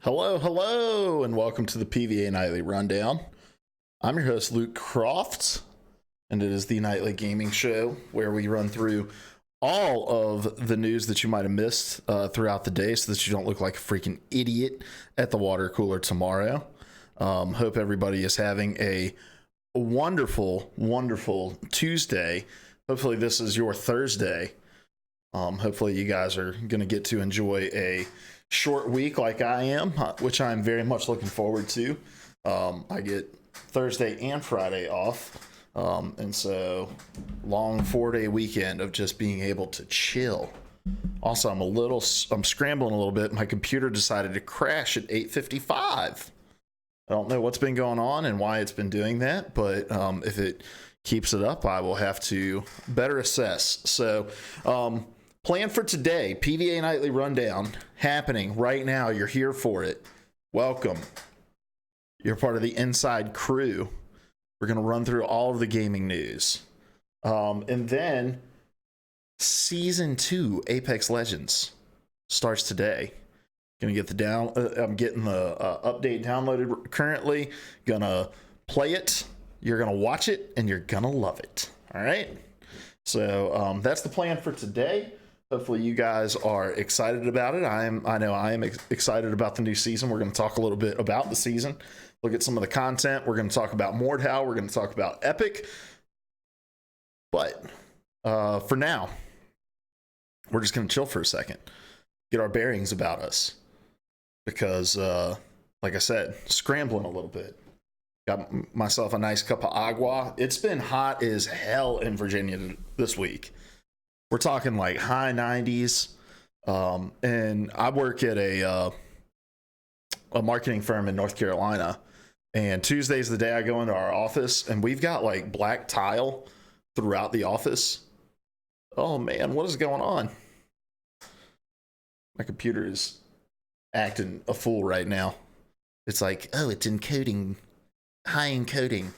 Hello, and welcome to the PvA Nightly Rundown. I'm your host, Luke Crofts, and it is the nightly gaming show where we run through all of the news that you might have missed throughout the day so that you don't look like a freaking idiot at the water cooler tomorrow. Hope everybody is having a wonderful Tuesday. Hopefully this is your Thursday. Hopefully you guys are going to get to enjoy a short week like I am, which I'm very much looking forward to. I get Thursday and Friday off, and so long 4-day weekend of just being able to chill. Also, I'm scrambling a little bit. My computer decided to crash at 8:55. I don't know what's been going on and why it's been doing that, but if it keeps it up, I will have to better assess. So, plan for today, PvA Nightly Rundown, happening right now. You're here for it. Welcome. You're part of the inside crew. We're going to run through all of the gaming news. And then Season 2 Apex Legends starts today. I'm getting the update downloaded currently. Gonna play it. You're going to watch it, and you're going to love it. All right? So that's the plan for today. Hopefully you guys are excited about it. I know I am excited about the new season. We're going to talk a little bit about the season, look at some of the content. We're going to talk about Mordhau. We're going to talk about Epic. But for now, we're just going to chill for a second, get our bearings about us. Because, like I said, scrambling a little bit. Got myself a nice cup of agua. It's been hot as hell in Virginia this week. We're talking like high 90s. And I work at a marketing firm in North Carolina. And Tuesday's the day I go into our office, and we've got like black tile throughout the office. Oh man, what is going on? My computer is acting a fool right now. It's like, oh, it's encoding, high encoding.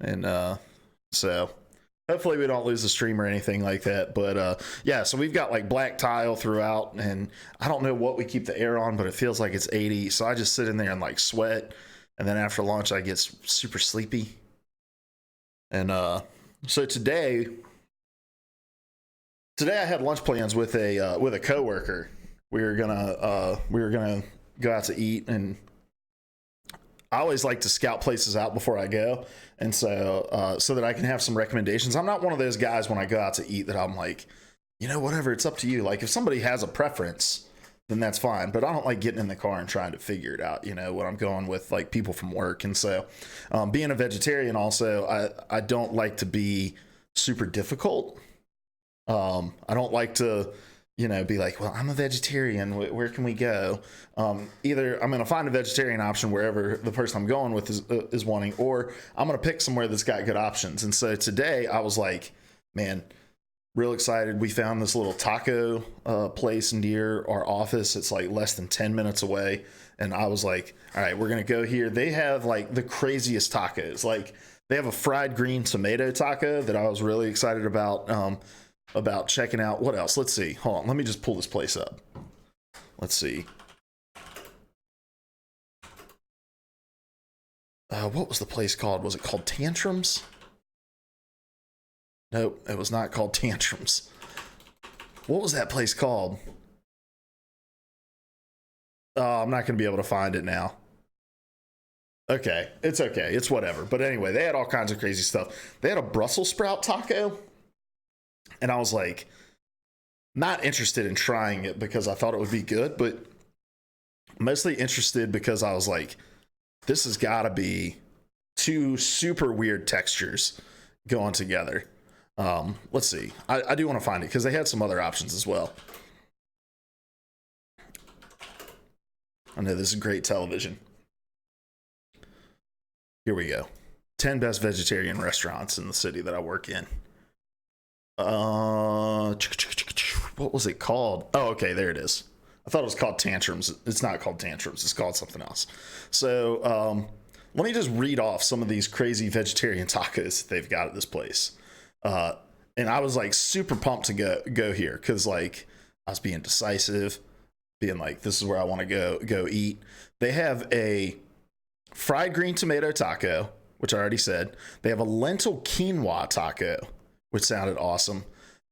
And so hopefully we don't lose the stream or anything like that. But yeah, so we've got like black tile throughout, and I don't know what we keep the air on, but it feels like it's 80. So I just sit in there and like sweat, and then after lunch I get super sleepy. And so today I had lunch plans with a coworker. We were gonna go out to eat, and I always like to scout places out before I go, and so that I can have some recommendations. I'm not one of those guys when I go out to eat that I'm like, whatever, it's up to you. Like if somebody has a preference, then that's fine. But I don't like getting in the car and trying to figure it out, when I'm going with like people from work. And so being a vegetarian also, I don't like to be super difficult. I don't like to be like, well, I'm a vegetarian. Where can we go? Either I'm going to find a vegetarian option wherever the person I'm going with is wanting, or I'm going to pick somewhere that's got good options. And so today I was like, man, real excited. We found this little taco place near our office. It's like less than 10 minutes away. And I was like, all right, we're going to go here. They have like the craziest tacos. Like they have a fried green tomato taco that I was really excited about checking out. What else? Let's see. Hold on. Let me just pull this place up. Let's see. What was the place called? Was it called Tantrums? Nope, it was not called Tantrums. What was that place called? I'm not going to be able to find it now. Okay, it's okay. It's whatever. But anyway, they had all kinds of crazy stuff. They had a Brussels sprout taco. And I was like, not interested in trying it because I thought it would be good, but mostly interested because I was like, this has got to be two super weird textures going together. Let's see. I do want to find it because they had some other options as well. I know this is great television. Here we go. 10 best vegetarian restaurants in the city that I work in. What was it called? Oh, okay, there it is. I thought it was called Tantrums. It's not called Tantrums. It's called something else. So let me just read off some of these crazy vegetarian tacos that they've got at this place. And I was like super pumped to go here because like I was being decisive. being like, this is where I want to go eat. They have a fried green tomato taco, which I already said. They have a lentil quinoa taco, which sounded awesome.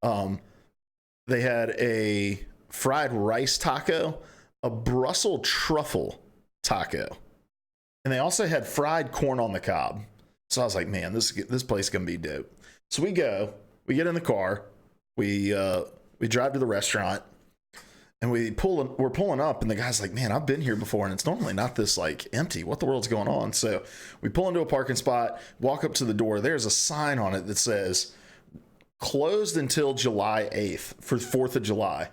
They had a fried rice taco, a Brussels truffle taco, and they also had fried corn on the cob. So I was like, man, this place is gonna be dope. So we get in the car, we drive to the restaurant, and we're pulling up, and the guy's like, man, I've been here before, and it's normally not this like empty. What the world's going on? So we pull into a parking spot, walk up to the door. There's a sign on it that says closed until July 8th for 4th of July.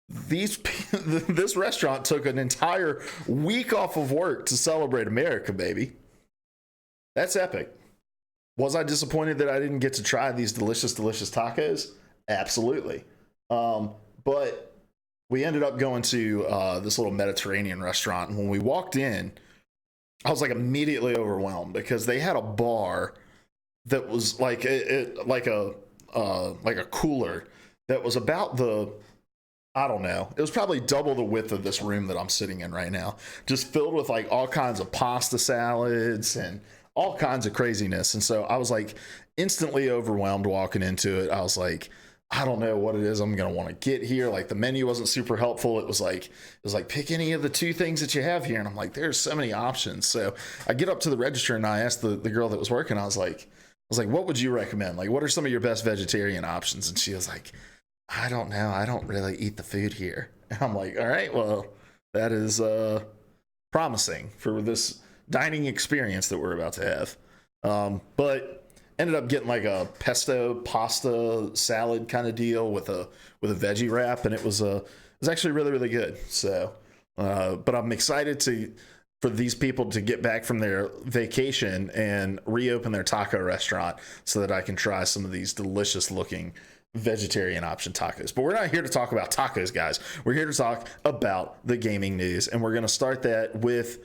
This restaurant took an entire week off of work to celebrate America, baby. That's epic. Was I disappointed that I didn't get to try these delicious tacos? Absolutely. But we ended up going to this little Mediterranean restaurant, and when we walked in, I was like immediately overwhelmed because they had a bar that was like like a cooler that was about I don't know. It was probably double the width of this room that I'm sitting in right now, just filled with like all kinds of pasta salads and all kinds of craziness. And so I was like instantly overwhelmed walking into it. I was like, I don't know what it is I'm going to want to get here. Like the menu wasn't super helpful. It was like, pick any of the 2 things that you have here. And I'm like, there's so many options. So I get up to the register and I asked the girl that was working, I was like, what would you recommend? Like, what are some of your best vegetarian options? And she was like, I don't know. I don't really eat the food here. And I'm like, all right, well, that is promising for this dining experience that we're about to have. But ended up getting like a pesto pasta salad kind of deal with a veggie wrap, and it was actually really, really good. So, but I'm excited for these people to get back from their vacation and reopen their taco restaurant so that I can try some of these delicious looking vegetarian option tacos. But we're not here to talk about tacos, guys. We're here to talk about the gaming news, and we're going to start that with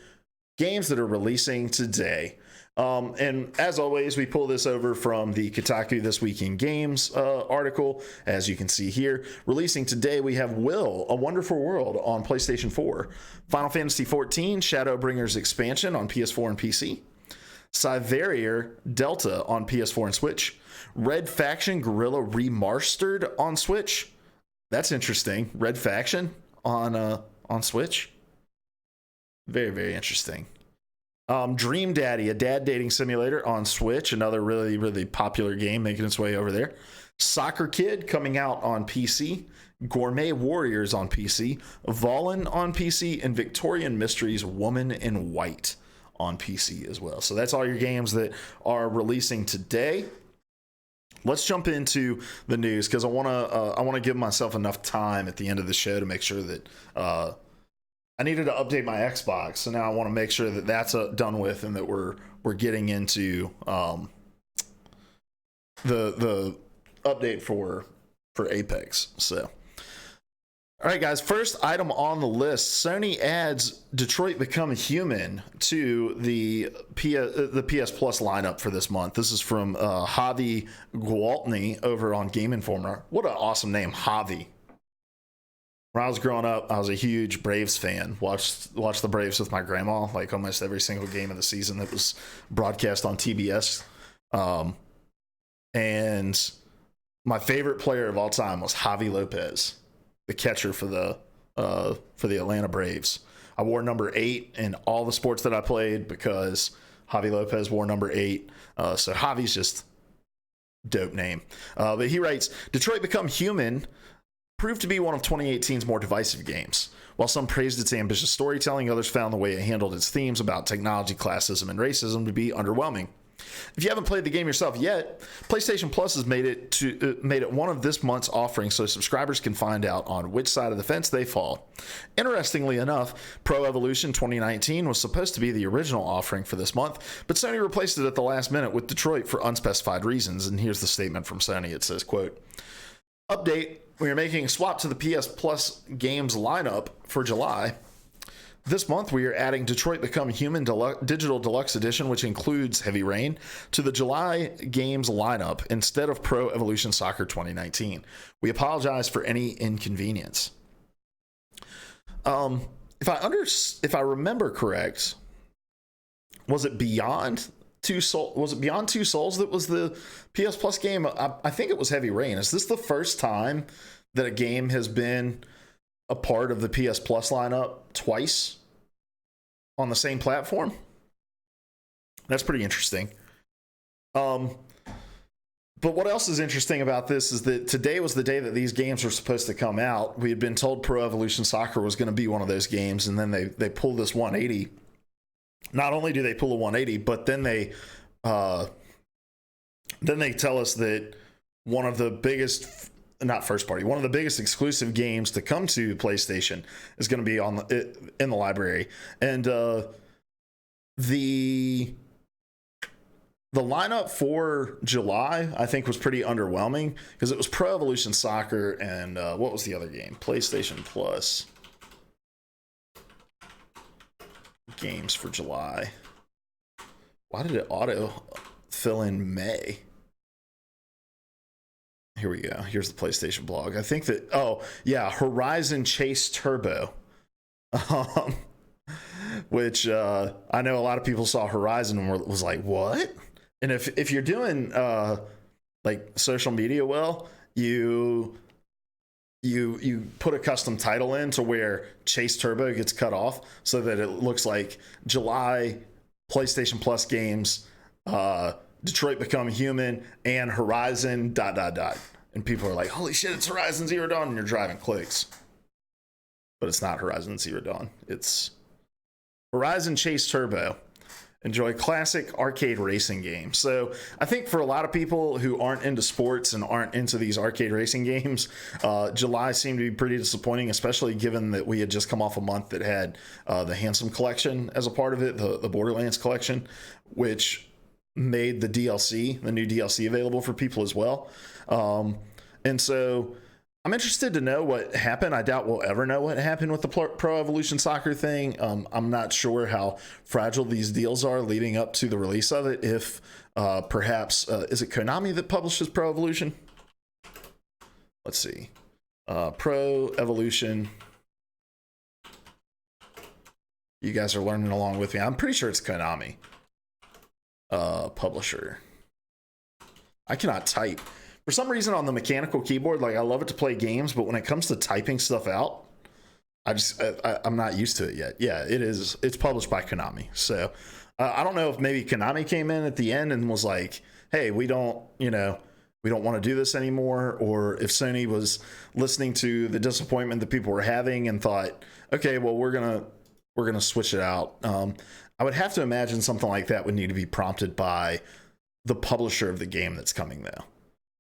games that are releasing today. And as always, we pull this over from the Kotaku This Week in Games article. As you can see here, releasing today, we have Will, A Wonderful World on PlayStation 4, Final Fantasy XIV, Shadowbringers expansion on PS4 and PC, Cyverior Delta on PS4 and Switch, Red Faction Guerrilla Remastered on Switch. That's interesting. Red Faction on Switch. Very, very interesting. Dream Daddy, a dad dating simulator on Switch, another really, really popular game making its way over there. Soccer Kid coming out on PC. Gourmet Warriors on PC. Volin on PC, and Victorian Mysteries Woman in White on PC as well. So that's all your games that are releasing today. Let's jump into the news because I want to give myself enough time at the end of the show to make sure that I needed to update my Xbox, so now I want to make sure that that's done with, and that we're getting into the update for Apex. So, all right, guys. First item on the list: Sony adds Detroit Become Human to the PS Plus lineup for this month. This is from Javi Gwaltney over on Game Informer. What an awesome name, Javi. When I was growing up, I was a huge Braves fan. Watched the Braves with my grandma, like almost every single game of the season that was broadcast on TBS. And my favorite player of all time was Javi Lopez, the catcher for the Atlanta Braves. I wore number 8 in all the sports that I played because Javi Lopez wore number 8. So Javi's just dope name. But he writes, Detroit Become Human proved to be one of 2018's more divisive games. While some praised its ambitious storytelling, others found the way it handled its themes about technology, classism, and racism to be underwhelming. If you haven't played the game yourself yet, PlayStation Plus has made it one of this month's offerings so subscribers can find out on which side of the fence they fall. Interestingly enough, Pro Evolution 2019 was supposed to be the original offering for this month, but Sony replaced it at the last minute with Detroit for unspecified reasons, and here's the statement from Sony. It says, quote, "Update, we are making a swap to the PS Plus games lineup for July. This month, we are adding Detroit Become Human Digital Deluxe Edition, which includes Heavy Rain, to the July games lineup instead of Pro Evolution Soccer 2019. We apologize for any inconvenience." If I remember correct, was it Beyond Two Souls? Was it Beyond Two Souls that was the PS Plus game? I think it was Heavy Rain. Is this the first time that a game has been a part of the PS Plus lineup twice on the same platform? That's pretty interesting. But what else is interesting about this is that today was the day that these games were supposed to come out. We had been told Pro Evolution Soccer was going to be one of those games, and then they pulled this 180. Not only do they pull a 180, but then they tell us that one of the biggest, not first party, one of the biggest exclusive games to come to PlayStation is going to be in the library. And the lineup for July, I think, was pretty underwhelming because it was Pro Evolution Soccer and what was the other game? PlayStation Plus games for July. Why did it auto fill in May? Here we go. Here's the PlayStation blog. I think that, Horizon Chase Turbo. Which I know a lot of people saw Horizon and was like, what? And if you're doing like social media well, you put a custom title in to where Chase Turbo gets cut off so that it looks like July PlayStation Plus games, Detroit Become Human, and Horizon ... And people are like, holy shit, it's Horizon Zero Dawn, and you're driving clicks. But it's not Horizon Zero Dawn. It's Horizon Chase Turbo. Enjoy classic arcade racing games. So I think for a lot of people who aren't into sports and aren't into these arcade racing games, July seemed to be pretty disappointing, especially given that we had just come off a month that had the Handsome Collection as a part of it, the Borderlands Collection, which made the DLC, the new DLC, available for people as well. And so I'm interested to know what happened. I doubt we'll ever know what happened with the Pro Evolution Soccer thing. I'm not sure how fragile these deals are leading up to the release of it. If perhaps, is it Konami that publishes Pro Evolution? Let's see. Pro Evolution. You guys are learning along with me. I'm pretty sure it's Konami. Publisher. I cannot type. For some reason on the mechanical keyboard, like I love it to play games, but when it comes to typing stuff out, I'm not used to it yet. Yeah, it is. It's published by Konami. So I don't know if maybe Konami came in at the end and was like, hey, we don't want to do this anymore. Or if Sony was listening to the disappointment that people were having and thought, okay, well, we're going to switch it out. I would have to imagine something like that would need to be prompted by the publisher of the game that's coming, though.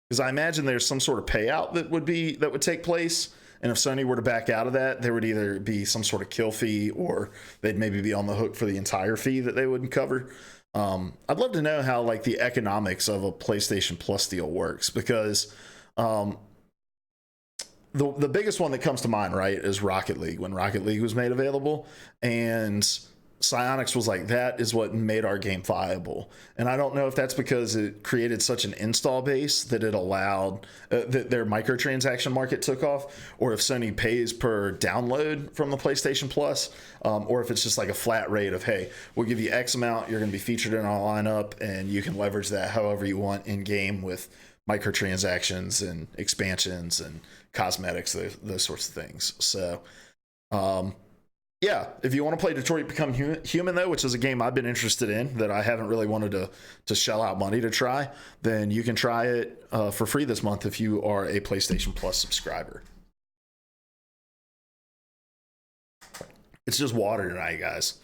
Because I imagine there's some sort of payout that would take place, and if Sony were to back out of that, there would either be some sort of kill fee, or they'd maybe be on the hook for the entire fee that they wouldn't cover. I'd love to know how like the economics of a PlayStation Plus deal works, because the biggest one that comes to mind, right, is Rocket League. When Rocket League was made available, and Psyonix was like, that is what made our game viable. And I don't know if that's because it created such an install base that it allowed that their microtransaction market took off, or if Sony pays per download from the PlayStation Plus, or if it's just like a flat rate of, hey, we'll give you X amount, you're going to be featured in our lineup, and you can leverage that however you want in game with microtransactions and expansions and cosmetics, those sorts of things. So, yeah, if you want to play Detroit Become Human, though, which is a game I've been interested in that I haven't really wanted to shell out money to try, then you can try it for free this month if you are a PlayStation Plus subscriber. It's just water tonight, guys.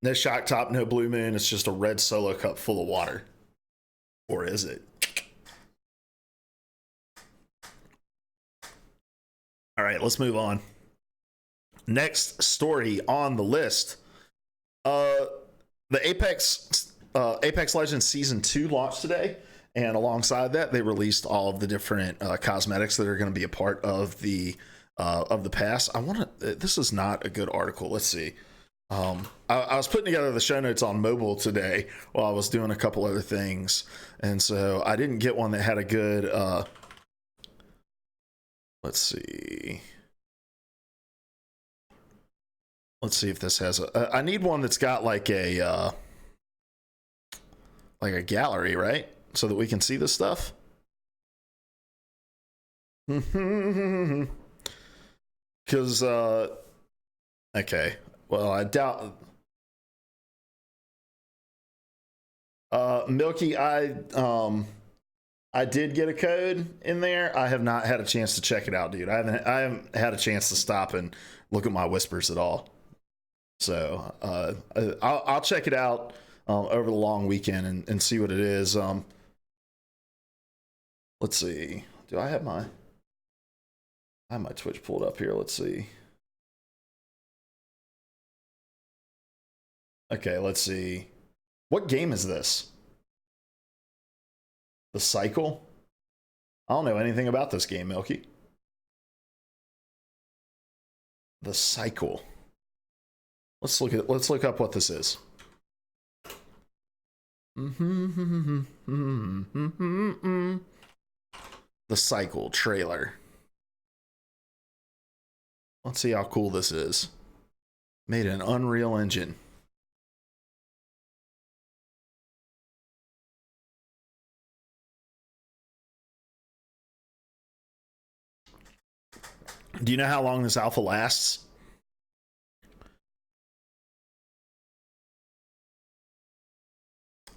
No shock top, no blue moon. It's just a red Solo cup full of water. Or is it? All right, let's move on. Next story on the list, the Apex Legends Season 2 launched today, and alongside that, they released all of the different cosmetics that are going to be a part of the pass. This is not a good article. Let's see. I was putting together the show notes on mobile today while I was doing a couple other things, and so I didn't get one that had a good. Let's see. Let's see if this has a. I need one that's got like a gallery, right? So that we can see this stuff. Because okay, well, I doubt. Milky, I did get a code in there. I have not had a chance to check it out, dude. I haven't had a chance to stop and look at my whispers at all. So I'll check it out over the long weekend and see what it is. Let's see. Do I have my Twitch pulled up here? Let's see. Okay, let's see. What game is this? The Cycle? I don't know anything about this game, Milky. The Cycle. Let's look up what this is. The Cycle trailer. Let's see how cool this is. Made in Unreal Engine. Do you know how long this alpha lasts?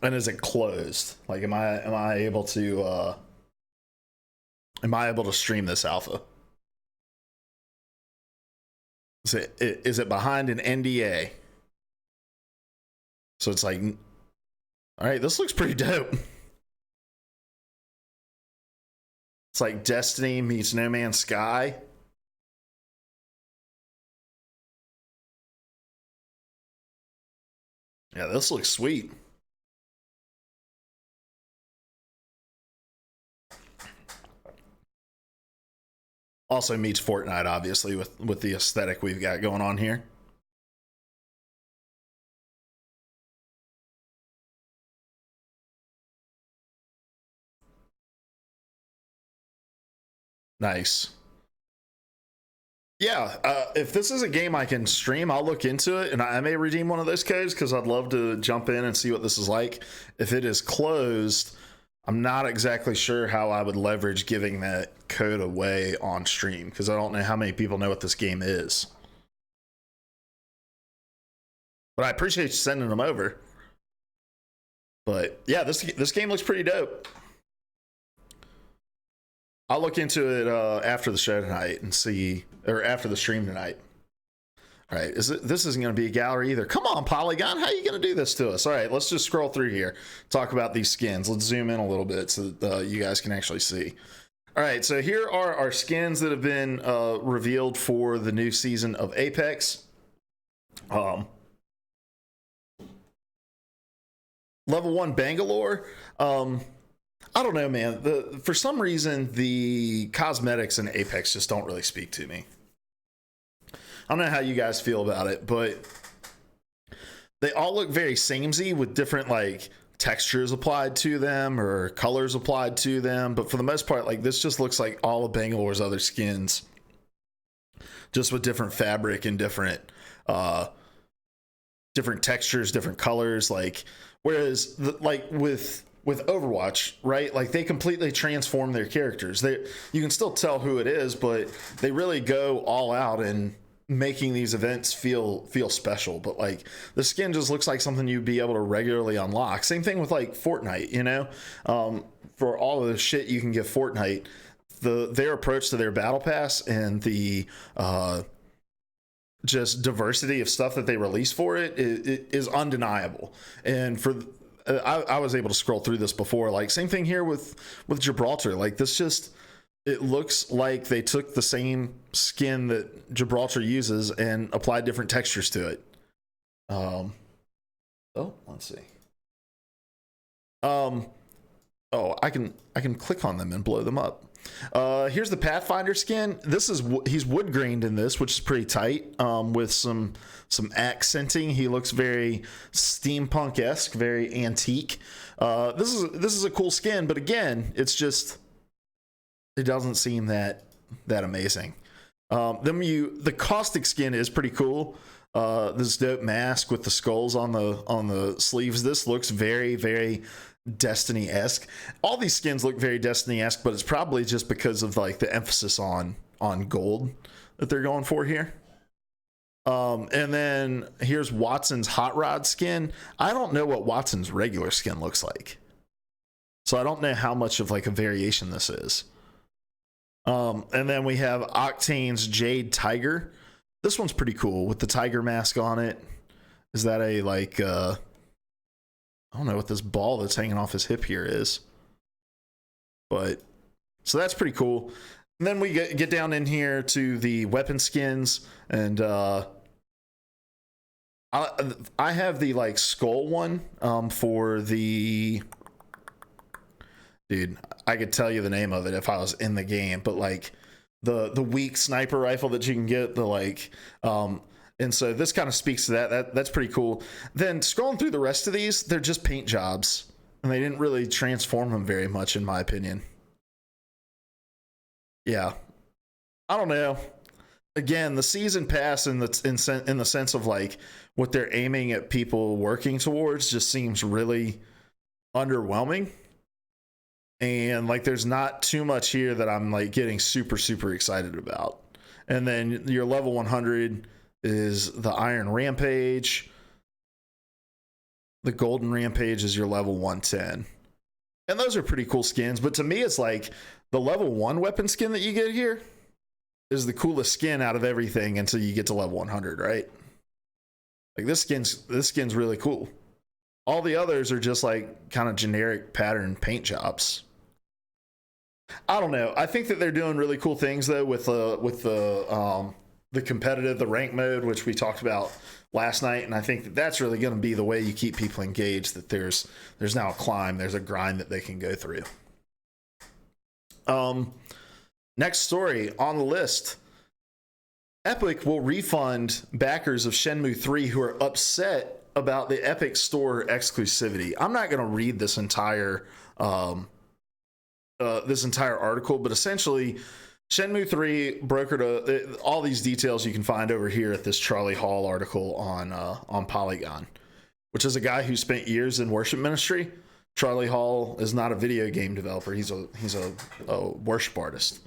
And is it closed? Like, am I able to stream this alpha? Is it behind an NDA? So it's like, all right, this looks pretty dope. It's like Destiny meets No Man's Sky. Yeah, this looks sweet. Also meets Fortnite, obviously, with the aesthetic we've got going on here. Nice. Yeah, if this is a game I can stream, I'll look into it, and I may redeem one of those codes because I'd love to jump in and see what this is like. If it is closed, I'm not exactly sure how I would leverage giving that code away on stream because I don't know how many people know what this game is. But I appreciate you sending them over. But yeah, this game looks pretty dope. I'll look into it after the show tonight and see, or after the stream tonight. All right, this isn't going to be a gallery either. Come on, Polygon, how are you going to do this to us? All right, let's just scroll through here, talk about these skins. Let's zoom in a little bit so that you guys can actually see. All right, so here are our skins that have been revealed for the new season of Apex. Level 1 Bangalore. I don't know, man. For some reason, the cosmetics in Apex just don't really speak to me. I don't know how you guys feel about it, but they all look very samey with different like textures applied to them or colors applied to them. But for the most part, like this just looks like all of Bangalore's other skins, just with different fabric and different textures, different colors. Like whereas with Overwatch, right? Like they completely transform their characters. You can still tell who it is, but they really go all out in making these events feel special. But like the skin just looks like something you'd be able to regularly unlock. Same thing with like Fortnite, you know? For all of the shit you can give Fortnite, their approach to their battle pass and the just diversity of stuff that they release for it is undeniable. And for I was able to scroll through this before. Like same thing here with Gibraltar. Like this just, it looks like they took the same skin that Gibraltar uses and applied different textures to it. Oh, let's see. Oh, I can click on them and blow them up. Here's the Pathfinder skin. He's wood grained in this, which is pretty tight. With some accenting. He looks very steampunk-esque, very antique. This is a cool skin, but again, it doesn't seem that amazing. The caustic skin is pretty cool. this dope mask with the skulls on the sleeves. This looks very, very Destiny-esque. All these skins look very Destiny-esque, but it's probably just because of like the emphasis on gold that they're going for here. And then here's Watson's hot rod skin. I don't know what Watson's regular skin looks like, so I don't know how much of like a variation this is. And then we have Octane's Jade Tiger. This one's pretty cool with the tiger mask on it. Is that a like I don't know what this ball that's hanging off his hip here is, but so that's pretty cool. And then we get down in here to the weapon skins, and I have the like skull one for the dude. I could tell you the name of it if I was in the game, but like the weak sniper rifle that you can get, the like and so this kind of speaks to that's pretty cool. Then scrolling through the rest of these, they're just paint jobs, and they didn't really transform them very much in my opinion. Yeah, I don't know. Again, the season pass in the sense of like what they're aiming at people working towards just seems really underwhelming. And like there's not too much here that I'm like getting super excited about. And then your level 100 is the Iron Rampage. The Golden Rampage is your level 110. And those are pretty cool skins, but to me it's like the level 1 weapon skin that you get here is the coolest skin out of everything until you get to level 100, right? Like this skin's really cool. All the others are just like kind of generic pattern paint jobs. I don't know. I think that they're doing really cool things though with the competitive, the rank mode, which we talked about last night, and I think that that's really going to be the way you keep people engaged. That there's now a climb, there's a grind that they can go through. Next story on the list. Epic will refund backers of Shenmue 3 who are upset about the Epic Store exclusivity. I'm not going to read this entire article, but essentially Shenmue 3 brokered all these details you can find over here at this Charlie Hall article on Polygon, which is a guy who spent years in worship ministry. Charlie Hall is not a video game developer. He's a worship artist.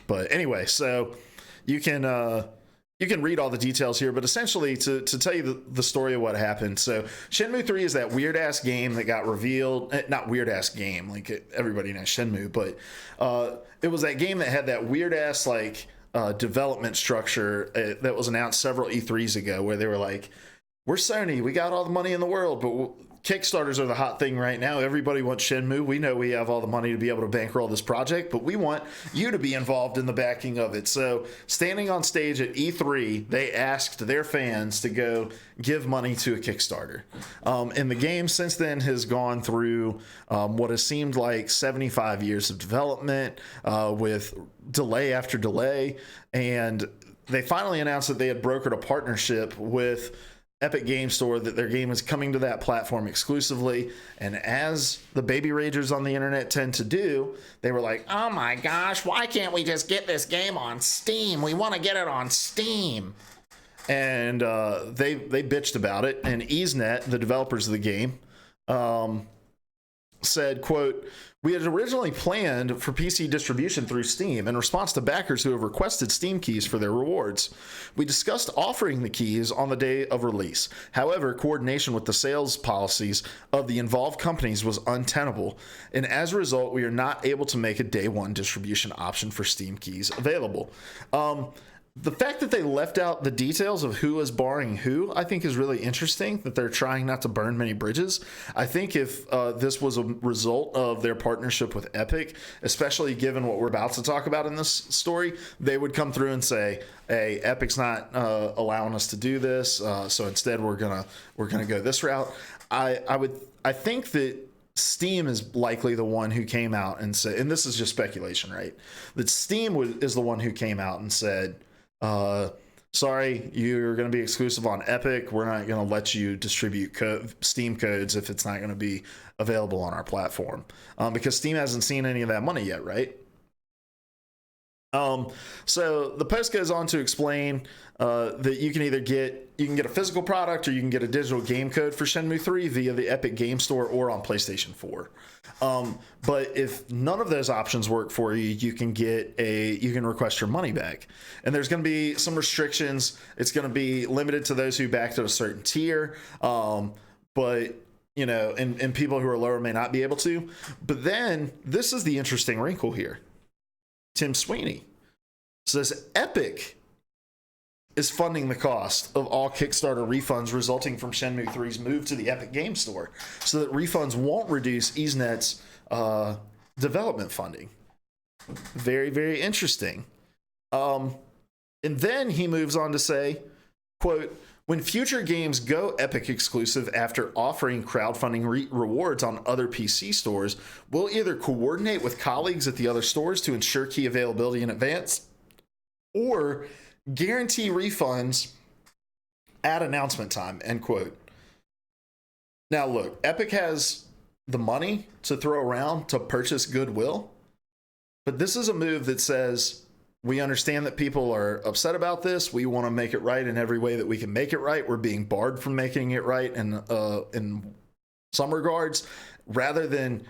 But anyway, so you can read all the details here, but essentially to tell you the story of what happened. So Shenmue 3 is that weird ass game that got revealed. Not weird ass game, like everybody knows Shenmue, but it was that game that had that weird ass like development structure that was announced several E3s ago, where they were like, we're Sony, we got all the money in the world, but Kickstarters are the hot thing right now. Everybody wants Shenmue. We know we have all the money to be able to bankroll this project, but we want you to be involved in the backing of it. So standing on stage at E3, they asked their fans to go give money to a Kickstarter. And the game since then has gone through what has seemed like 75 years of development with delay after delay. And they finally announced that they had brokered a partnership with Epic Game Store, that their game is coming to that platform exclusively. And as the baby ragers on the internet tend to do, they were like, oh my gosh, why can't we just get this game on Steam? We want to get it on Steam. And they bitched about it. And EaseNet, the developers of the game, said, quote, we had originally planned for PC distribution through Steam in response to backers who have requested Steam keys for their rewards. We discussed offering the keys on the day of release. However, coordination with the sales policies of the involved companies was untenable, and as a result, we are not able to make a day one distribution option for Steam keys available. The fact that they left out the details of who is borrowing who, I think is really interesting, that they're trying not to burn many bridges. I think if this was a result of their partnership with Epic, especially given what we're about to talk about in this story, they would come through and say, hey, Epic's not allowing us to do this, so instead we're gonna go this route. I think that Steam is likely the one who came out and said, and this is just speculation, right? That Steam is the one who came out and said, sorry, you're going to be exclusive on Epic. We're not going to let you distribute Steam codes if it's not going to be available on our platform, because Steam hasn't seen any of that money yet, right? So the post goes on to explain that you can either get a physical product or you can get a digital game code for Shenmue 3 via the Epic Game Store or on PlayStation 4. But if none of those options work for you, you can request your money back. And there's going to be some restrictions. It's going to be limited to those who backed at a certain tier. But and people who are lower may not be able to. But then this is the interesting wrinkle here. Tim Sweeney says Epic is funding the cost of all Kickstarter refunds resulting from Shenmue 3's move to the Epic Game Store, so that refunds won't reduce EaseNet's development funding. Very, very interesting. And then he moves on to say, quote, when future games go Epic exclusive after offering crowdfunding rewards on other PC stores, we'll either coordinate with colleagues at the other stores to ensure key availability in advance, or guarantee refunds at announcement time, end quote. Now look, Epic has the money to throw around to purchase goodwill, but this is a move that says, we understand that people are upset about this. We want to make it right in every way that we can make it right. We're being barred from making it right in some regards, rather than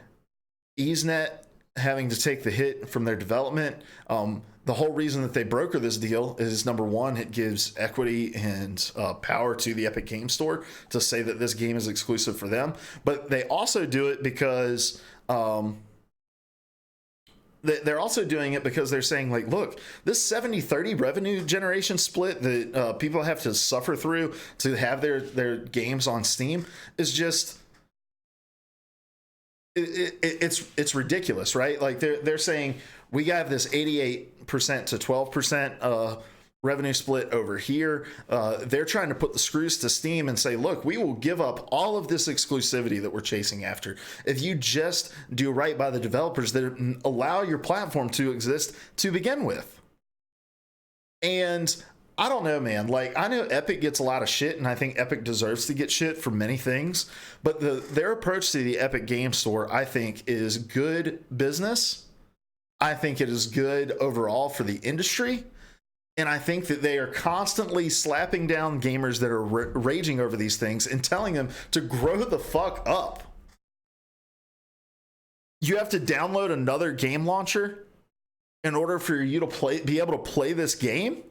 EaseNet having to take the hit from their development. The whole reason that they broker this deal is, number one, it gives equity and power to the Epic Game Store to say that this game is exclusive for them. But they also do it because they're also doing it because they're saying, like, look, this 70-30 revenue generation split that people have to suffer through to have their games on Steam is just, it's ridiculous, right? Like they're saying we got this 88% to 12% revenue split over here. They're trying to put the screws to Steam and say, look, we will give up all of this exclusivity that we're chasing after if you just do right by the developers that allow your platform to exist to begin with. And I don't know, man. Like, I know Epic gets a lot of shit, and I think Epic deserves to get shit for many things, but their approach to the Epic Game Store, I think, is good business. I think it is good overall for the industry. And I think that they are constantly slapping down gamers that are raging over these things and telling them to grow the fuck up. You have to download another game launcher in order for you to be able to play this game?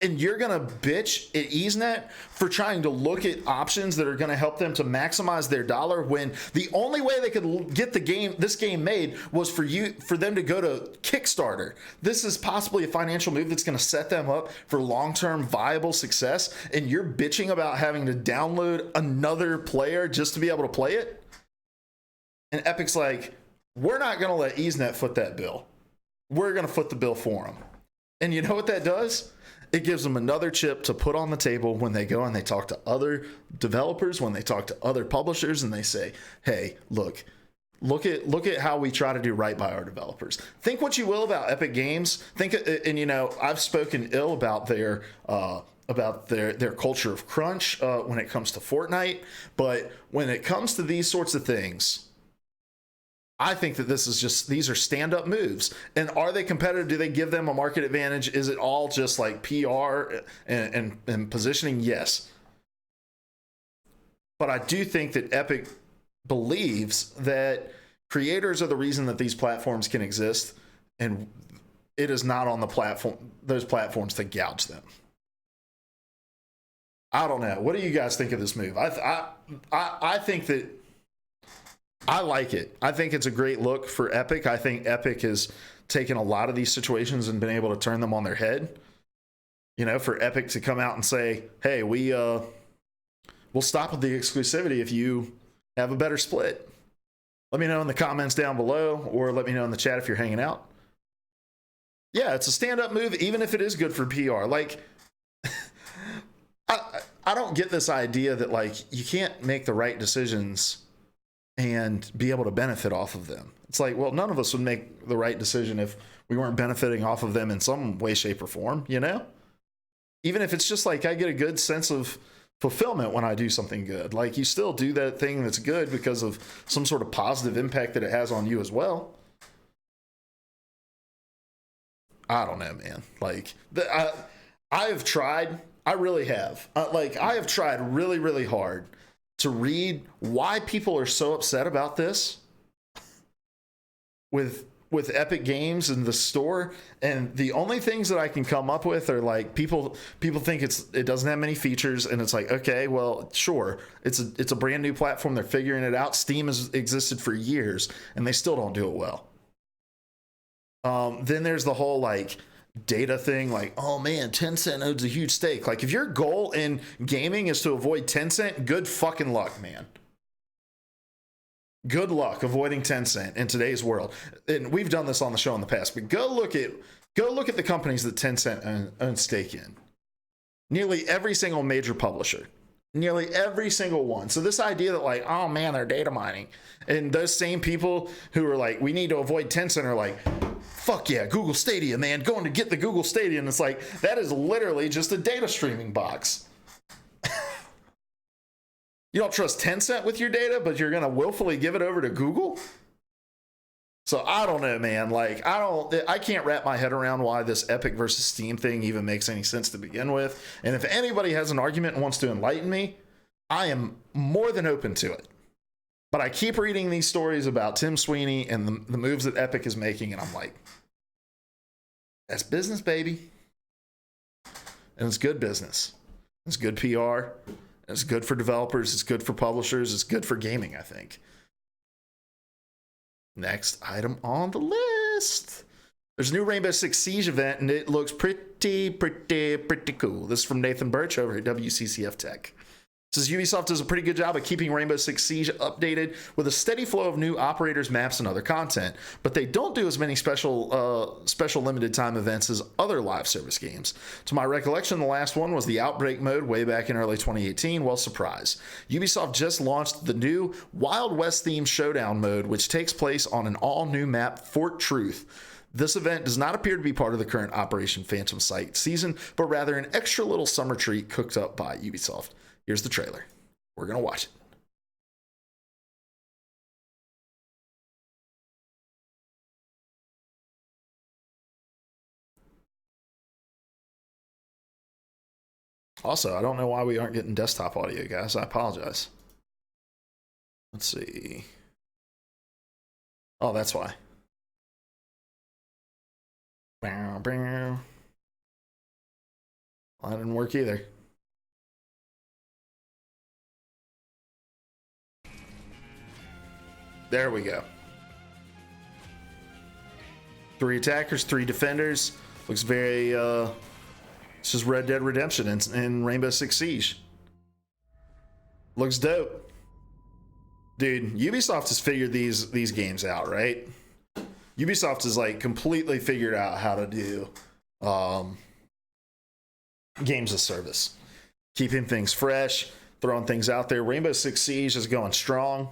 And you're going to bitch at EaseNet for trying to look at options that are going to help them to maximize their dollar, when the only way they could get this game made was for them to go to Kickstarter. This is possibly a financial move that's going to set them up for long-term viable success, and you're bitching about having to download another player just to be able to play it? And Epic's like, we're not going to let EaseNet foot that bill. We're going to foot the bill for them. And you know what that does? It gives them another chip to put on the table when they go and they talk to other developers, when they talk to other publishers, and they say, hey, look at how we try to do right by our developers. Think what you will about Epic Games. And I've spoken ill about their culture of crunch when it comes to Fortnite, but when it comes to these sorts of things, I think that these are stand-up moves. And are they competitive? Do they give them a market advantage? Is it all just like PR and positioning? Yes. But I do think that Epic believes that creators are the reason that these platforms can exist, and it is not on those platforms to gouge them. I don't know. What do you guys think of this move? I think that I like it. I think it's a great look for Epic. I think Epic has taken a lot of these situations and been able to turn them on their head. For Epic to come out and say, hey, we'll stop with the exclusivity if you have a better split. Let me know in the comments down below, or let me know in the chat if you're hanging out. Yeah, it's a stand-up move, even if it is good for PR. Like, I don't get this idea that, like, you can't make the right decisions and be able to benefit off of them. It's like, well, none of us would make the right decision if we weren't benefiting off of them in some way, shape, or form, Even if it's just like I get a good sense of fulfillment when I do something good. Like, you still do that thing that's good because of some sort of positive impact that it has on you as well. I don't know, man. Like, I have tried. I really have. I have tried really, really hard to read why people are so upset about this with Epic Games and the store, and the only things that I can come up with are like people think it doesn't have many features, and it's like, okay, well, sure, it's a brand new platform, they're figuring it out. Steam has existed for years and they still don't do it well. Then there's the whole like data thing, like, oh man, Tencent owns a huge stake. Like, if your goal in gaming is to avoid Tencent, good fucking luck, man. Good luck avoiding Tencent in today's world. And we've done this on the show in the past, but go look at the companies that Tencent owns stake in. Nearly every single major publisher. Nearly every single one. So this idea that like, oh man, they're data mining. And those same people who are like, we need to avoid Tencent are like, fuck yeah, Google Stadia, man. Going to get the Google Stadia. And it's like, that is literally just a data streaming box. You don't trust Tencent with your data, but you're going to willfully give it over to Google? So I don't know, man. Like, I can't wrap my head around why this Epic versus Steam thing even makes any sense to begin with. And if anybody has an argument and wants to enlighten me, I am more than open to it. But I keep reading these stories about Tim Sweeney and the moves that Epic is making, and I'm like, that's business, baby. And it's good business. It's good PR. It's good for developers. It's good for publishers. It's good for gaming, I think. Next item on the list. There's a new Rainbow Six Siege event, and it looks pretty cool. This is from Nathan Birch over at WCCF Tech. Says Ubisoft does a pretty good job of keeping Rainbow Six Siege updated with a steady flow of new operators, maps, and other content, but they don't do as many special limited time events as other live service games. To my recollection, the last one was the Outbreak mode way back in early 2018. Well, surprise. Ubisoft just launched the new Wild West themed Showdown mode, which takes place on an all-new map, Fort Truth. This event does not appear to be part of the current Operation Phantom Sight season, but rather an extra little summer treat cooked up by Ubisoft. Here's the trailer. We're going to watch it. Also, I don't know why we aren't getting desktop audio, guys. I apologize. Let's see. Oh, that's why. Well, that didn't work either. There we go. 3 attackers, 3 defenders. Looks very, this is Red Dead Redemption in Rainbow Six Siege. Looks dope. Dude, Ubisoft has figured these games out, right? Ubisoft has like completely figured out how to do games of service. Keeping things fresh, throwing things out there. Rainbow Six Siege is going strong.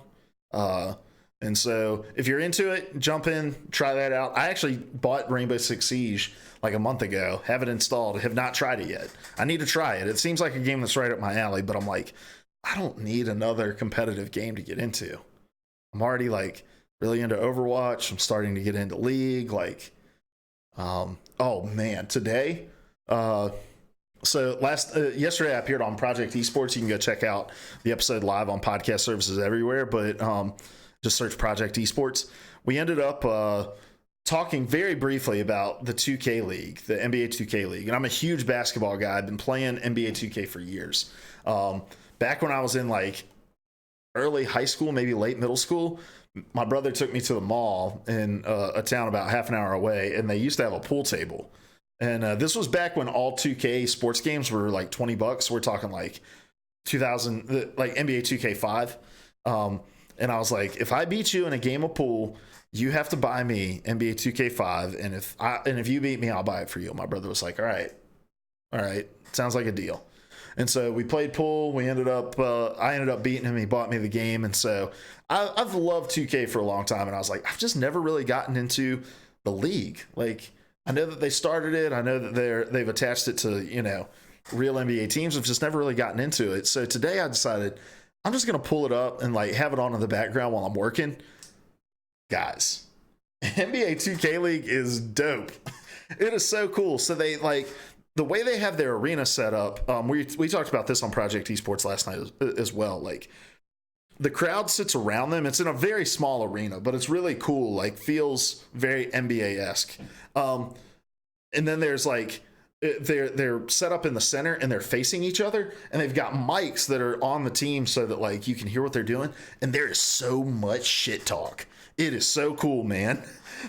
And so if you're into it, jump in, try that out. I actually bought Rainbow Six Siege like a month ago, have it installed, have not tried it yet. I need to try it. It seems like a game that's right up my alley, but I'm like, I don't need another competitive game to get into. I'm already like really into Overwatch. I'm starting to get into League. Like, oh man, today, so yesterday I appeared on Project Esports. You can go check out the episode live on podcast services everywhere, but just search Project Esports. We ended up talking very briefly about the 2K League, the NBA 2K League. And I'm a huge basketball guy. I've been playing NBA 2K for years. Back when I was in like early high school, maybe late middle school, my brother took me to the mall in a town about half an hour away, and they used to have a pool table. And this was back when all 2K sports games were like $20. We're talking like 2000, like NBA 2K5. And I was like, if I beat you in a game of pool, you have to buy me NBA 2K5, and if you beat me, I'll buy it for you. My brother was like, all right, sounds like a deal. And so we played pool. I ended up beating him. He bought me the game, and so I've loved 2K for a long time. And I was like, I've just never really gotten into the league. Like, I know that they started it. I know that they've attached it to real NBA teams. I've just never really gotten into it. So today I decided I'm just going to pull it up and like have it on in the background while I'm working. Guys, NBA 2K League is dope. It is so cool. So they like the way they have their arena set up. We talked about this on Project Esports last night as well. Like the crowd sits around them. It's in a very small arena, but it's really cool. Like feels very NBA-esque. And then there's like they're set up in the center and they're facing each other, and they've got mics that are on the team so that like you can hear what they're doing. And there is so much shit talk. It is so cool, man.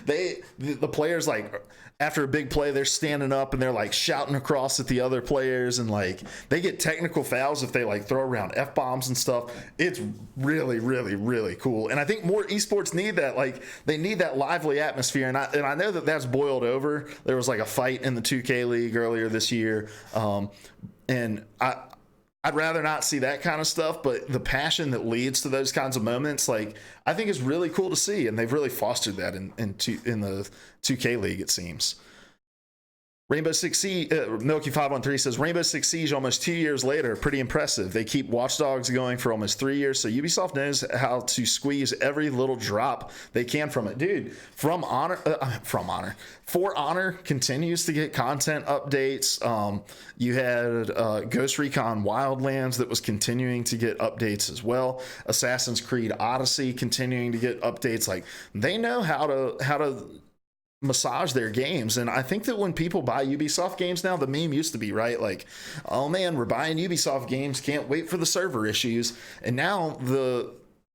The players, like after a big play, they're standing up and they're like shouting across at the other players, and like they get technical fouls if they like throw around F-bombs and stuff. It's really, really, really cool. And I think more esports need that. Like they need that lively atmosphere. And I know that that's boiled over. There was like a fight in the 2K League earlier this year. And I'd rather not see that kind of stuff, but the passion that leads to those kinds of moments, like I think is really cool to see, and they've really fostered that in the 2K League, it seems. Rainbow Six Siege, Milky513 says, Rainbow Six Siege almost 2 years later, pretty impressive. They keep Watch Dogs going for almost 3 years, so Ubisoft knows how to squeeze every little drop they can from it. Dude, For Honor continues to get content updates. You had Ghost Recon Wildlands that was continuing to get updates as well. Assassin's Creed Odyssey continuing to get updates. Like, they know how to massage their games. And I think that when people buy Ubisoft games now, the meme used to be, right, like, oh man, we're buying Ubisoft games, can't wait for the server issues. And now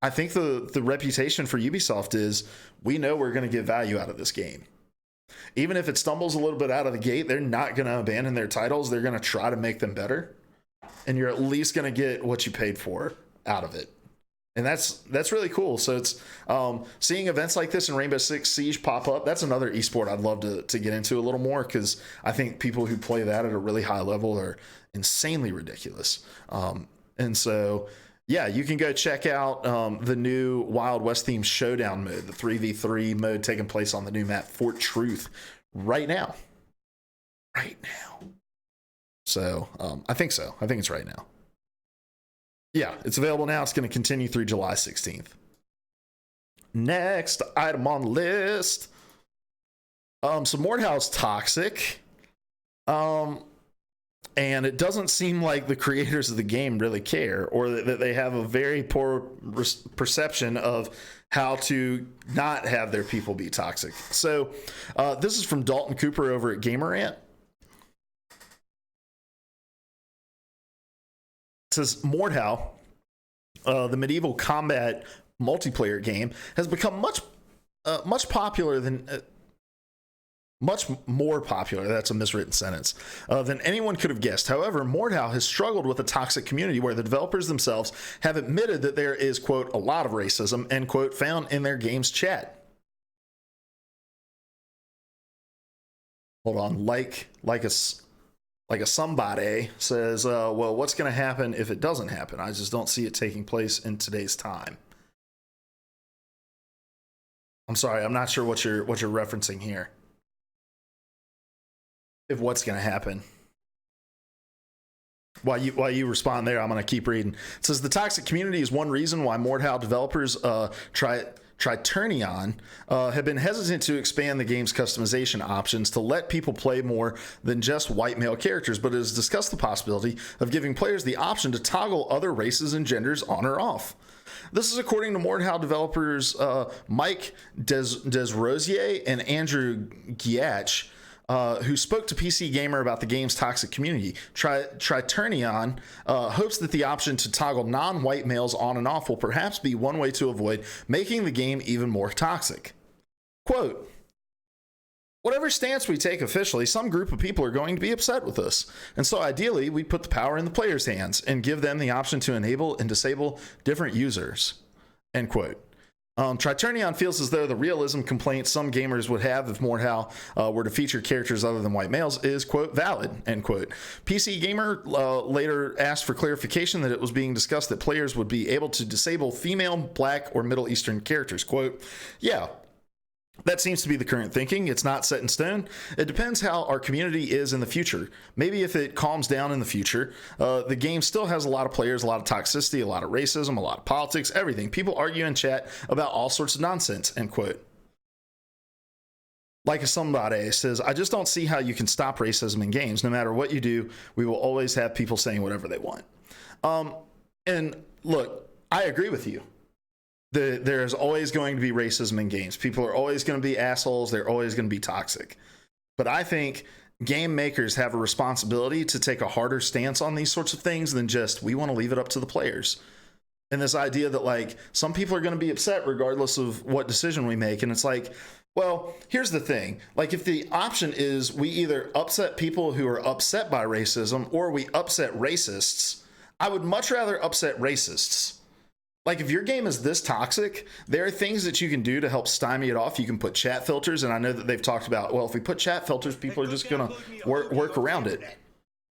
I think the reputation for Ubisoft is, we know we're going to get value out of this game. Even if it stumbles a little bit out of the gate, they're not going to abandon their titles. They're going to try to make them better, and you're at least going to get what you paid for out of it. And that's really cool. So it's seeing events like this in Rainbow Six Siege pop up. That's another esport I'd love to get into a little more, because I think people who play that at a really high level are insanely ridiculous. And so, yeah, you can go check out the new Wild West themed showdown mode, the 3v3 mode taking place on the new map Fort Truth right now. Right now. So I think so. I think it's right now. Yeah, it's available now. It's going to continue through July 16th. Next item on the list. So Mordhau's toxic. And it doesn't seem like the creators of the game really care, or that they have a very poor perception of how to not have their people be toxic. So this is from Dalton Cooper over at Gamerant. Says Mordhau, the medieval combat multiplayer game, has become much more popular. That's a miswritten sentence. Than anyone could have guessed. However, Mordhau has struggled with a toxic community where the developers themselves have admitted that there is, quote, a lot of racism, end quote, found in their game's chat. Hold on, like a somebody says, well, what's going to happen if it doesn't happen? I just don't see it taking place in today's time. I'm sorry, I'm not sure what you're referencing here. If what's going to happen. While you respond there, I'm going to keep reading. It says the toxic community is one reason why Mordhau developers Triturnion have been hesitant to expand the game's customization options to let people play more than just white male characters, but has discussed the possibility of giving players the option to toggle other races and genders on or off. This is according to Mordhau developers Mike Desrosiers and Andrew Giach, who spoke to PC Gamer about the game's toxic community. Triturnion hopes that the option to toggle non-white males on and off will perhaps be one way to avoid making the game even more toxic. Quote, whatever stance we take officially, some group of people are going to be upset with us. And so ideally, we put the power in the players' hands and give them the option to enable and disable different users. End quote. Triturnion feels as though the realism complaint some gamers would have if Mordhau were to feature characters other than white males is, quote, valid, end quote. PC Gamer later asked for clarification that it was being discussed that players would be able to disable female, black, or Middle Eastern characters. Quote, yeah, that seems to be the current thinking. It's not set in stone. It depends how our community is in the future. Maybe if it calms down in the future, the game still has a lot of players, a lot of toxicity, a lot of racism, a lot of politics, everything. People argue in chat about all sorts of nonsense, end quote. Like somebody says, I just don't see how you can stop racism in games. No matter what you do, we will always have people saying whatever they want. And look, I agree with you. There's always going to be racism in games. People are always going to be assholes. They're always going to be toxic. But I think game makers have a responsibility to take a harder stance on these sorts of things than just, we want to leave it up to the players. And this idea that like some people are going to be upset regardless of what decision we make. And it's like, well, here's the thing. Like if the option is we either upset people who are upset by racism or we upset racists, I would much rather upset racists. Like if your game is this toxic, there are things that you can do to help stymie it off. You can put chat filters, and I know that they've talked about, well, if we put chat filters, people are just gonna work around it.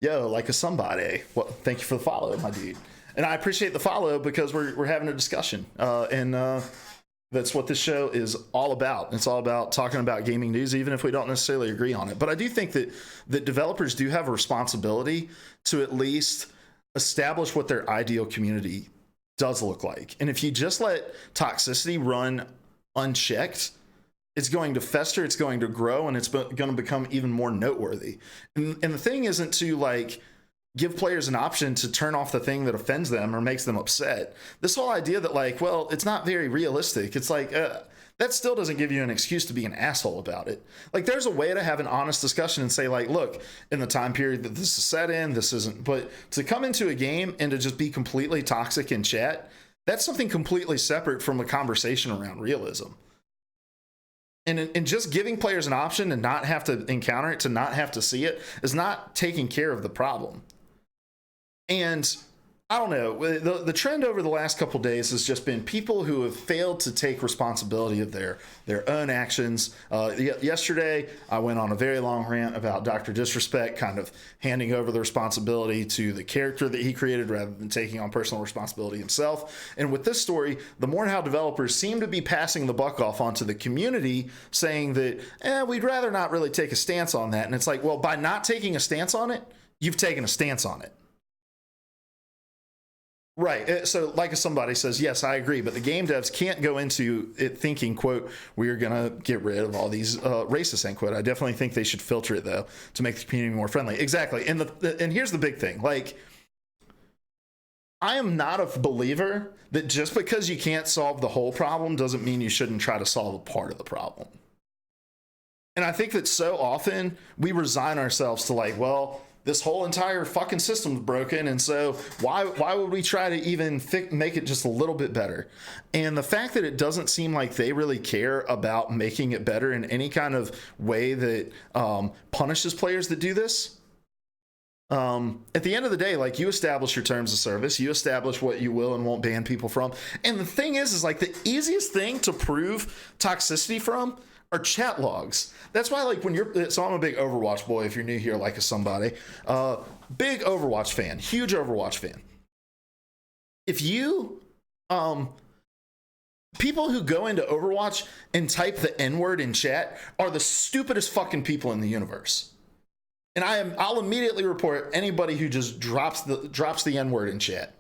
Yo, like a somebody. Well, thank you for the follow, my dude. And I appreciate the follow because we're having a discussion, and that's what this show is all about. It's all about talking about gaming news, even if we don't necessarily agree on it. But I do think that developers do have a responsibility to at least establish what their ideal community does look like. And if you just let toxicity run unchecked, it's going to fester, it's going to grow, and it's going to become even more noteworthy. And the thing isn't to like give players an option to turn off the thing that offends them or makes them upset. This whole idea that like, well, it's not very realistic. It's like, that still doesn't give you an excuse to be an asshole about it. Like there's a way to have an honest discussion and say like, look, in the time period that this is set in, this isn't, but to come into a game and to just be completely toxic in chat, that's something completely separate from a conversation around realism. And just giving players an option and not have to encounter it, to not have to see it, is not taking care of the problem. And I don't know, the trend over the last couple days has just been people who have failed to take responsibility of their own actions. Yesterday, I went on a very long rant about Dr. Disrespect kind of handing over the responsibility to the character that he created rather than taking on personal responsibility himself. And with this story, the Mordhau developers seem to be passing the buck off onto the community, saying that, we'd rather not really take a stance on that. And it's like, well, by not taking a stance on it, you've taken a stance on it. Right. So like if somebody says, yes, I agree, but the game devs can't go into it thinking, quote, we are going to get rid of all these racists, end quote. I definitely think they should filter it, though, to make the community more friendly. Exactly. And here's the big thing. Like, I am not a believer that just because you can't solve the whole problem doesn't mean you shouldn't try to solve a part of the problem. And I think that so often we resign ourselves to like, well, this whole entire fucking system's broken, and so why would we try to even make it just a little bit better? And the fact that it doesn't seem like they really care about making it better in any kind of way that punishes players that do this. At the end of the day, like, you establish your terms of service, you establish what you will and won't ban people from. And the thing is like the easiest thing to prove toxicity from are chat logs. That's why, like, so I'm a big Overwatch boy, if you're new here, like somebody. Big Overwatch fan, huge Overwatch fan. If you, people who go into Overwatch and type the N-word in chat are the stupidest fucking people in the universe. And I'll immediately report anybody who just drops the N-word in chat.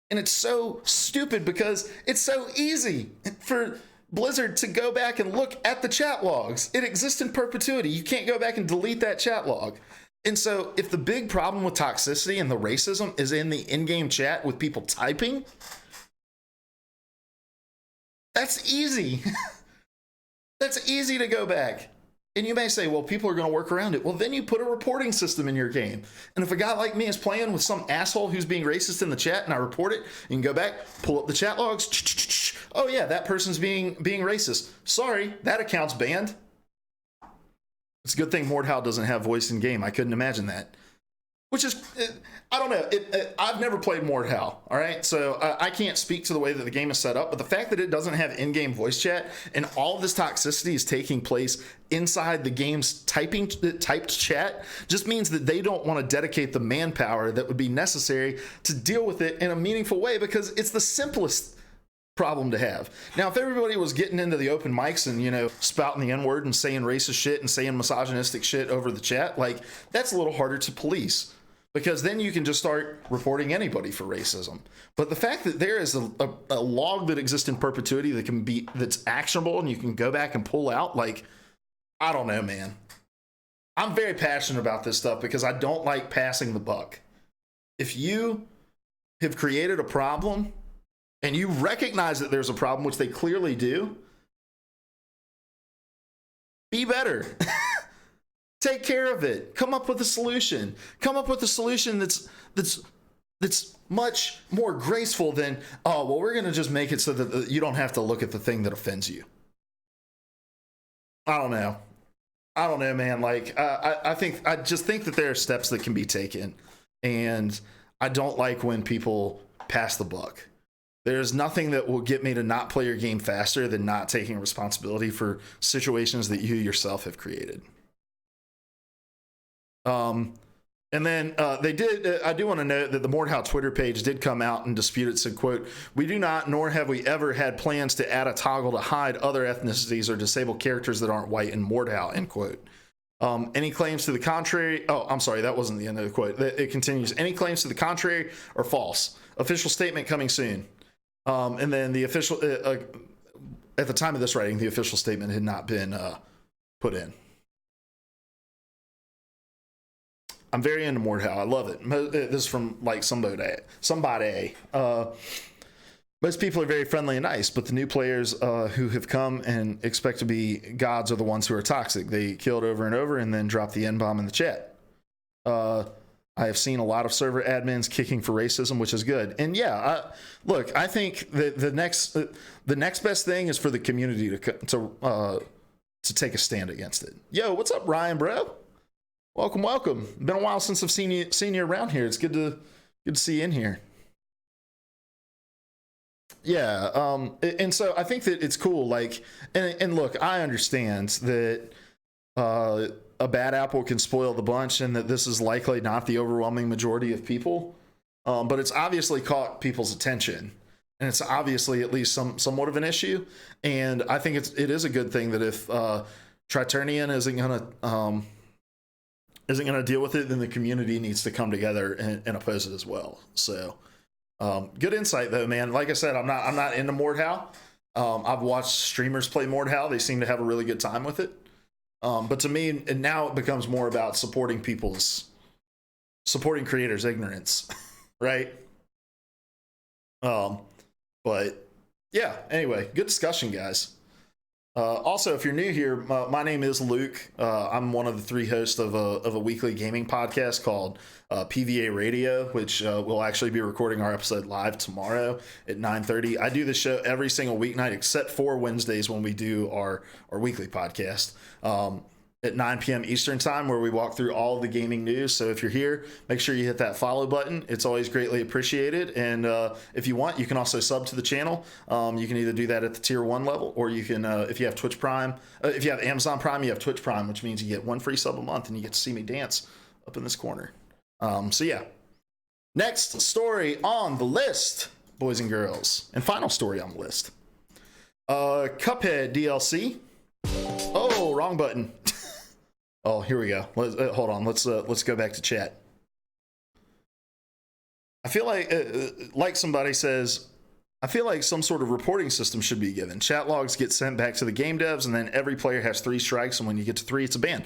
And it's so stupid because it's so easy for Blizzard to go back and look at the chat logs. It exists in perpetuity. You can't go back and delete that chat log. And so if the big problem with toxicity and the racism is in the in-game chat with people typing, that's easy. That's easy to go back. And you may say, well, people are going to work around it. Well, then you put a reporting system in your game. And if a guy like me is playing with some asshole who's being racist in the chat and I report it, you can go back, pull up the chat logs. Oh, yeah, that person's being racist. Sorry, that account's banned. It's a good thing Mordhau doesn't have voice in game. I couldn't imagine that. Which is, I don't know. I've never played Mordhau, all right? So I can't speak to the way that the game is set up, but the fact that it doesn't have in-game voice chat and all of this toxicity is taking place inside the game's typed chat just means that they don't want to dedicate the manpower that would be necessary to deal with it in a meaningful way, because it's the simplest problem to have. Now, if everybody was getting into the open mics and, you know, spouting the N-word and saying racist shit and saying misogynistic shit over the chat, like, that's a little harder to police, because then you can just start reporting anybody for racism. But the fact that there is a log that exists in perpetuity that's actionable and you can go back and pull out, like, I don't know, man. I'm very passionate about this stuff because I don't like passing the buck. If you have created a problem and you recognize that there's a problem, which they clearly do, be better. Take care of it. Come up with a solution. Come up with a solution that's much more graceful than, oh, well, we're going to just make it so that you don't have to look at the thing that offends you. I don't know. I don't know, man. Like, I just think that there are steps that can be taken, and I don't like when people pass the buck. There's nothing that will get me to not play your game faster than not taking responsibility for situations that you yourself have created. And then they did, I do want to note that the Mordhau Twitter page did come out and dispute it, said, quote, "We do not, nor have we ever had plans to add a toggle to hide other ethnicities or disable characters that aren't white in Mordhau," end quote. Any claims to the contrary, oh, I'm sorry, that wasn't the end of the quote. It continues, "Any claims to the contrary are false. Official statement coming soon." And then the official, at the time of this writing, the official statement had not been put in. I'm very into Mordhau. I love it. This is from like somebody. Most people are very friendly and nice, but the new players who have come and expect to be gods are the ones who are toxic. They kill it over and over and then drop the N-bomb in the chat. I have seen a lot of server admins kicking for racism, which is good. And yeah, look, I think that the next best thing is for the community to take a stand against it. Yo, what's up, Ryan, bro? Welcome. Been a while since I've seen you around here. It's good to see you in here. Yeah, and so I think that it's cool. Like, and look, I understand that a bad apple can spoil the bunch, and that this is likely not the overwhelming majority of people. But it's obviously caught people's attention, and it's obviously at least somewhat of an issue. And I think it is a good thing that if Triturnian isn't gonna deal with it, then the community needs to come together and oppose it as well. So good insight though, man. Like I said, I'm not into Mordhau. I've watched streamers play Mordhau. They seem to have a really good time with it. But to me, and now it becomes more about supporting creators' ignorance, right? But yeah, anyway, good discussion, guys. Also, if you're new here, my name is Luke. I'm one of the three hosts of a weekly gaming podcast called PvA Radio, which we'll actually be recording our episode live tomorrow at 9:30. I do the show every single weeknight except for Wednesdays when we do our weekly podcast at 9 p.m. Eastern time, where we walk through all of the gaming news. So if you're here, make sure you hit that follow button. It's always greatly appreciated. And if you want, you can also sub to the channel. You can either do that at the tier 1 level, or you can, if you have Twitch Prime, if you have Amazon Prime, you have Twitch Prime, which means you get 1 free sub a month and you get to see me dance up in this corner. So yeah, next story on the list, boys and girls, and final story on the list. Cuphead DLC. Oh, wrong button. Oh, here we go. Hold on. Let's go back to chat. I feel like somebody says, I feel like some sort of reporting system should be given. Chat logs get sent back to the game devs, and then every player has 3 strikes, and when you get to 3, it's a ban.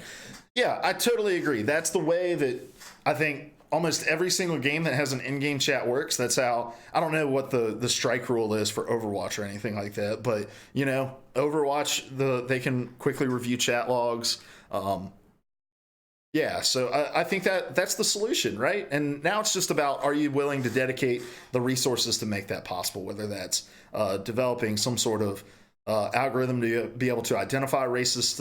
Yeah, I totally agree. That's the way that I think almost every single game that has an in-game chat works. That's how, I don't know what the strike rule is for Overwatch or anything like that, but you know, Overwatch, they can quickly review chat logs. Yeah, so I think that's the solution, right? And now it's just about, are you willing to dedicate the resources to make that possible, whether that's developing some sort of algorithm to be able to identify racist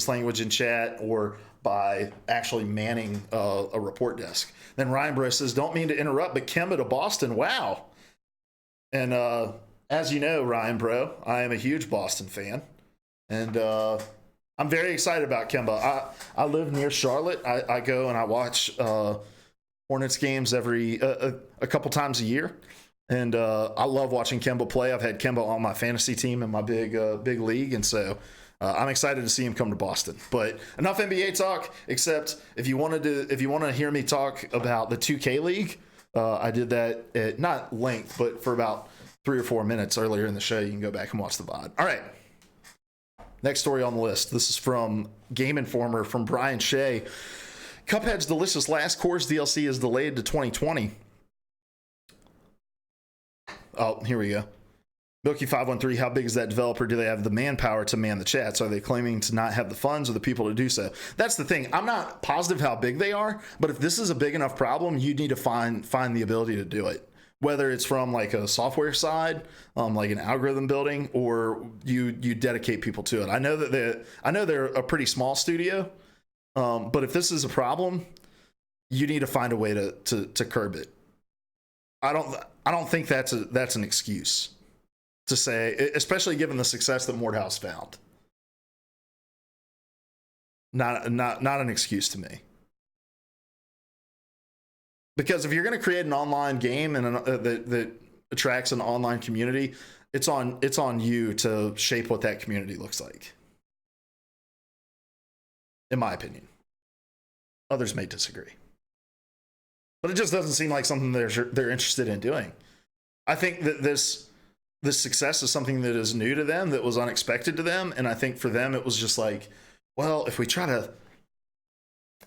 language in chat, or by actually manning a report desk. Then Ryan Bro says, don't mean to interrupt, but Kemba to Boston, wow. And as you know, Ryan Bro, I am a huge Boston fan. And I'm very excited about Kemba. I live near Charlotte. I go and I watch Hornets games every a couple times a year, and I love watching Kemba play. I've had Kemba on my fantasy team in my big league, and so I'm excited to see him come to Boston. But enough NBA talk. Except if you want to hear me talk about the 2K League, I did that at not length, but for about 3 or 4 minutes earlier in the show. You can go back and watch the VOD. All right. Next story on the list. This is from Game Informer from Brian Shea. Cuphead's Delicious Last Course DLC is delayed to 2020. Oh, here we go. Milky513, how big is that developer? Do they have the manpower to man the chats? Are they claiming to not have the funds or the people to do so? That's the thing. I'm not positive how big they are, but if this is a big enough problem, you need to find the ability to do it. Whether it's from like a software side, like an algorithm building, or you dedicate people to it. I know they're a pretty small studio, but if this is a problem, you need to find a way to curb it. I don't think that's an excuse to say, especially given the success that Mordhau's found. Not an excuse to me. Because if you're going to create an online game and that attracts an online community, it's on you to shape what that community looks like. In my opinion. Others may disagree. But it just doesn't seem like something they're interested in doing. I think that this success is something that is new to them, that was unexpected to them, and I think for them it was just like, well, if we try to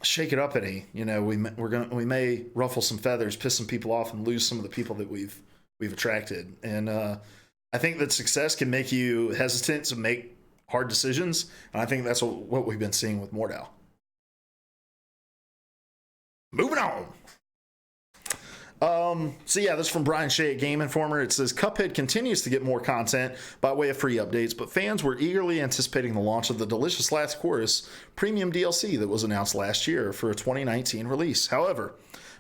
shake it up any, we may ruffle some feathers, piss some people off, and lose some of the people that we've attracted. And I think that success can make you hesitant to make hard decisions, and I think that's what we've been seeing with Mordhau. Moving on. So yeah, this is from Brian Shea at Game Informer. It says Cuphead continues to get more content by way of free updates, but fans were eagerly anticipating the launch of the Delicious Last Course premium DLC that was announced last year for a 2019 release. However,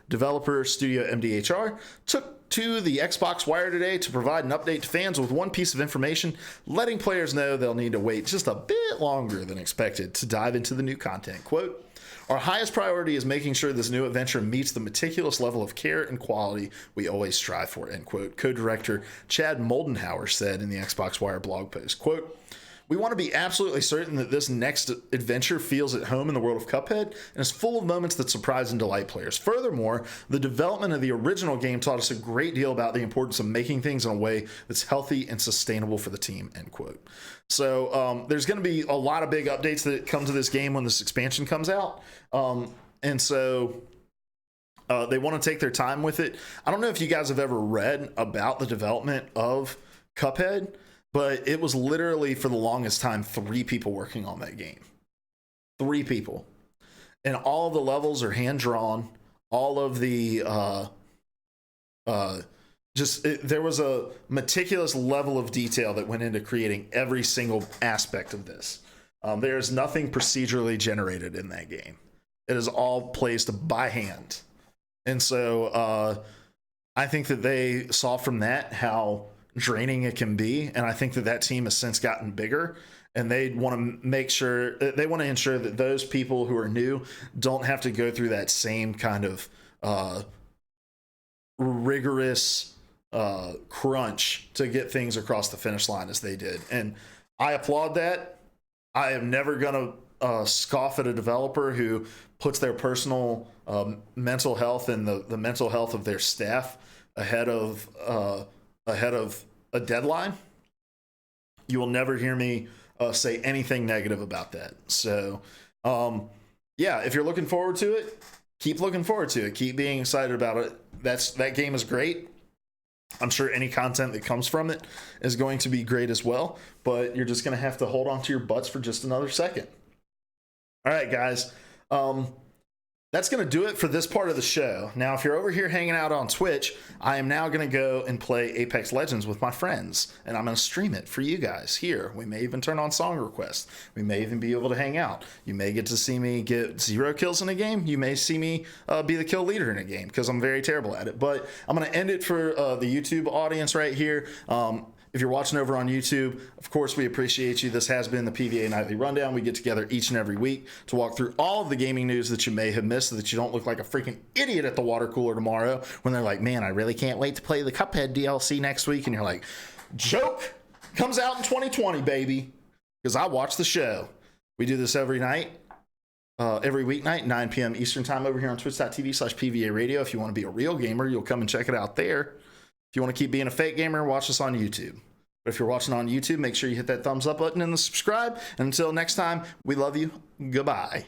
developer studio MDHR took to the Xbox Wire today to provide an update to fans with one piece of information, letting players know they'll need to wait just a bit longer than expected to dive into the new content. Quote, "Our highest priority is making sure this new adventure meets the meticulous level of care and quality we always strive for," end quote. Co-director Chad Moldenhauer said in the Xbox Wire blog post, quote, "We want to be absolutely certain that this next adventure feels at home in the world of Cuphead and is full of moments that surprise and delight players. Furthermore, the development of the original game taught us a great deal about the importance of making things in a way that's healthy and sustainable for the team," end quote. So there's going to be a lot of big updates that come to this game when this expansion comes out. And so they want to take their time with it. I don't know if you guys have ever read about the development of Cuphead, but it was literally for the longest time 3 people working on that game. 3 people. And all of the levels are hand drawn. All of the there was a meticulous level of detail that went into creating every single aspect of this. There's nothing procedurally generated in that game. It is all placed by hand. And so I think that they saw from that how draining it can be, and I think that team has since gotten bigger, and they want to ensure that those people who are new don't have to go through that same kind of rigorous crunch to get things across the finish line as they did. And I applaud that. I am never gonna scoff at a developer who puts their personal mental health and the mental health of their staff ahead of a deadline. You will never hear me say anything negative about that. So yeah, if you're looking forward to it, keep looking forward to it. Keep being excited about it. That game is great. I'm sure any content that comes from it is going to be great as well, but you're just going to have to hold on to your butts for just another second. All right, guys. That's going to do it for this part of the show. Now, if you're over here hanging out on Twitch, I am now going to go and play Apex Legends with my friends, and I'm going to stream it for you guys here. We may even turn on song requests. We may even be able to hang out. You may get to see me get 0 kills in a game. You may see me be the kill leader in a game because I'm very terrible at it. But I'm going to end it for the YouTube audience right here. If you're watching over on YouTube, of course, we appreciate you. This has been the PvA Nightly Rundown. We get together each and every week to walk through all of the gaming news that you may have missed so that you don't look like a freaking idiot at the water cooler tomorrow when they're like, man, I really can't wait to play the Cuphead DLC next week. And you're like, joke, comes out in 2020, baby, because I watch the show. We do this every night. Every weeknight, 9 p.m. Eastern time over here on twitch.tv/PVA radio. If you want to be a real gamer, you'll come and check it out there. If you want to keep being a fake gamer, watch us on YouTube. But if you're watching on YouTube, make sure you hit that thumbs up button and the subscribe. And until next time, we love you. Goodbye.